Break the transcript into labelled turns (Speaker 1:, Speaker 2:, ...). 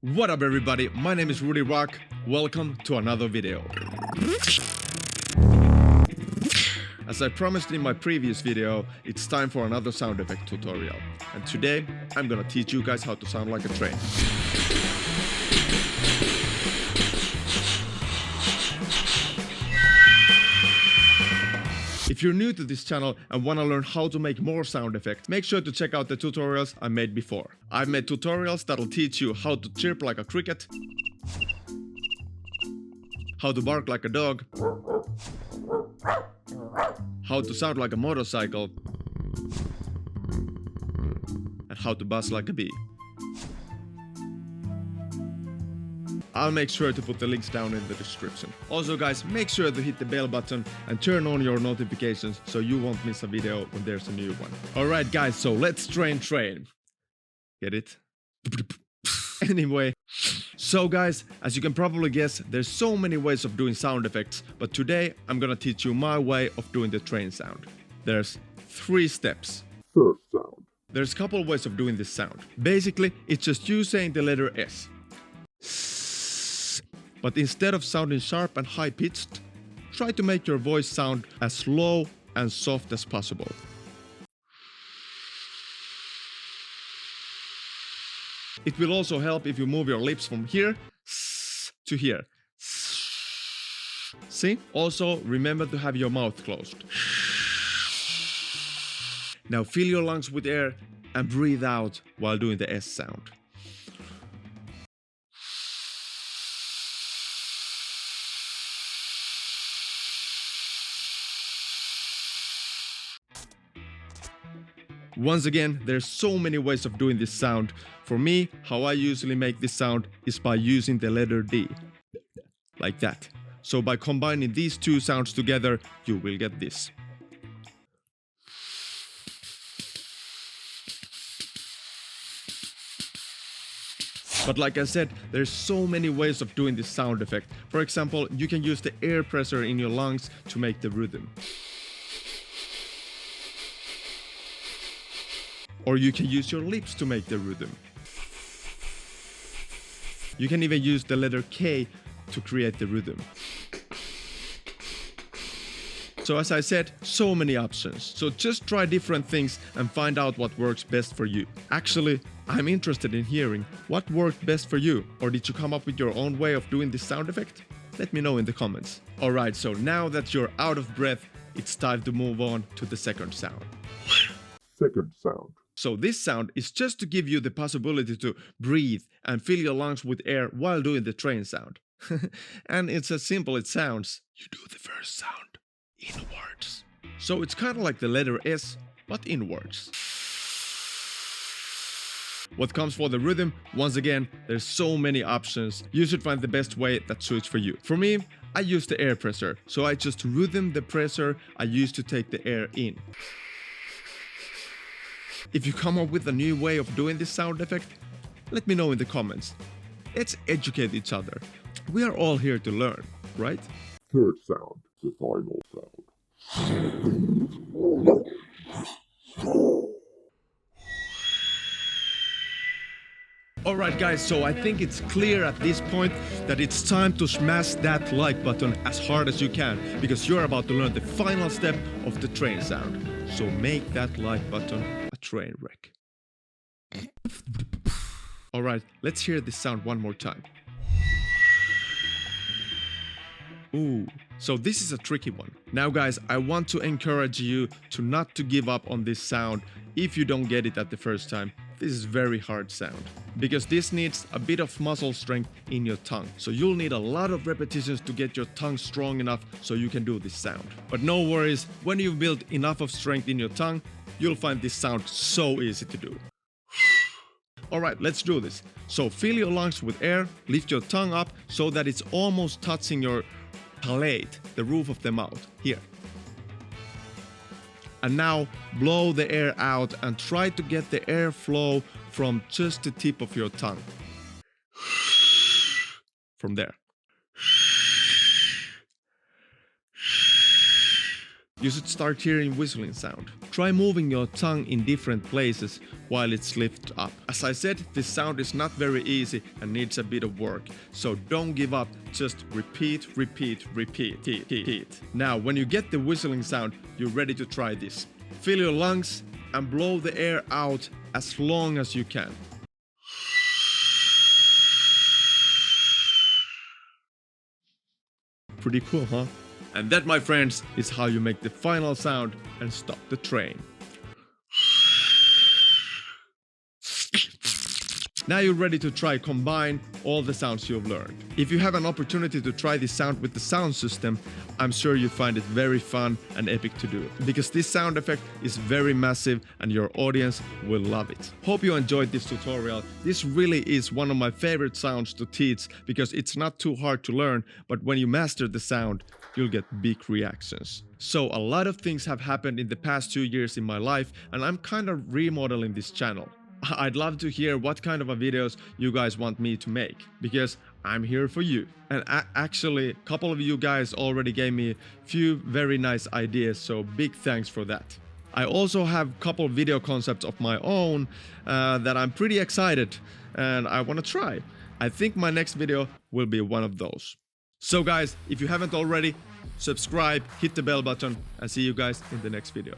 Speaker 1: What up everybody, my name is rudirok, welcome to another video. As I promised in my previous video, it's time for another sound effect tutorial. And today, I'm gonna teach you guys how to sound like a train. If you're new to this channel and wanna learn how to make more sound effects, make sure to check out the tutorials I made before. I've made tutorials that'll teach you how to chirp like a cricket, how to bark like a dog, how to sound like a motorcycle, and how to buzz like a bee. I'll make sure to put the links down in the description. Also guys, make sure to hit the bell button and turn on your notifications so you won't miss a video when there's a new one. Alright guys, so let's train. Get it? Anyway, so guys, as you can probably guess, there's so many ways of doing sound effects, but today I'm gonna teach you my way of doing the train sound. There's 3 steps.
Speaker 2: First sound.
Speaker 1: There's a couple ways of doing this sound. Basically, it's just you saying the letter S. But instead of sounding sharp and high-pitched, try to make your voice sound as low and soft as possible. It will also help if you move your lips from here to here. See? Also, remember to have your mouth closed. Now fill your lungs with air and breathe out while doing the S sound. Once again, there's so many ways of doing this sound. For me, how I usually make this sound is by using the letter D. Like that. So by combining these 2 sounds together, you will get this. But like I said, there's so many ways of doing this sound effect. For example, you can use the air pressure in your lungs to make the rhythm. Or you can use your lips to make the rhythm. You can even use the letter K to create the rhythm. So as I said, so many options. So just try different things and find out what works best for you. Actually, I'm interested in hearing what worked best for you. Or did you come up with your own way of doing this sound effect? Let me know in the comments. Alright, so now that you're out of breath, it's time to move on to the second sound.
Speaker 2: Second sound.
Speaker 1: So this sound is just to give you the possibility to breathe and fill your lungs with air while doing the train sound. And it's as simple as it sounds. You do the first sound inwards. So it's kind of like the letter S, but inwards. What comes for the rhythm? Once again, there's so many options. You should find the best way that suits for you. For me, I use the air pressure. So I just rhythm the pressure I use to take the air in. If you come up with a new way of doing this sound effect, let me know in the comments. Let's educate each other. We are all here to learn, right?
Speaker 2: Third sound. The final sound.
Speaker 1: Alright guys, so I think it's clear at this point that it's time to smash that like button as hard as you can, because you're about to learn the final step of the train sound. So make that like button a train wreck. Alright, let's hear this sound one more time. Ooh, so this is a tricky one. Now guys, I want to encourage you to not to give up on this sound if you don't get it at the first time. This is very hard sound, because this needs a bit of muscle strength in your tongue. So you'll need a lot of repetitions to get your tongue strong enough so you can do this sound. But no worries, when you've built enough of strength in your tongue, you'll find this sound so easy to do. Alright, let's do this. So fill your lungs with air, lift your tongue up so that it's almost touching your palate, the roof of the mouth, here. And now blow the air out and try to get the airflow from just the tip of your tongue. From there. you should start hearing whistling sound. Try moving your tongue in different places while it's lifted up. As I said, this sound is not very easy and needs a bit of work, so don't give up, just repeat. Now, when you get the whistling sound, you're ready to try this. Fill your lungs and blow the air out as long as you can. Pretty cool, huh? And that, my friends, is how you make the final sound and stop the train. Now you're ready to try combine all the sounds you've learned. If you have an opportunity to try this sound with the sound system, I'm sure you find it very fun and epic to do, because this sound effect is very massive and your audience will love it. Hope you enjoyed this tutorial. This really is one of my favorite sounds to teach because it's not too hard to learn, but when you master the sound, you'll get big reactions. So a lot of things have happened in the past 2 years in my life, and I'm kind of remodeling this channel. I'd love to hear what kind of videos you guys want me to make, because I'm here for you. And actually, a couple of you guys already gave me a few very nice ideas, so big thanks for that. I also have a couple video concepts of my own that I'm pretty excited and I want to try. I think my next video will be one of those. So guys, if you haven't already, subscribe, hit the bell button, and see you guys in the next video.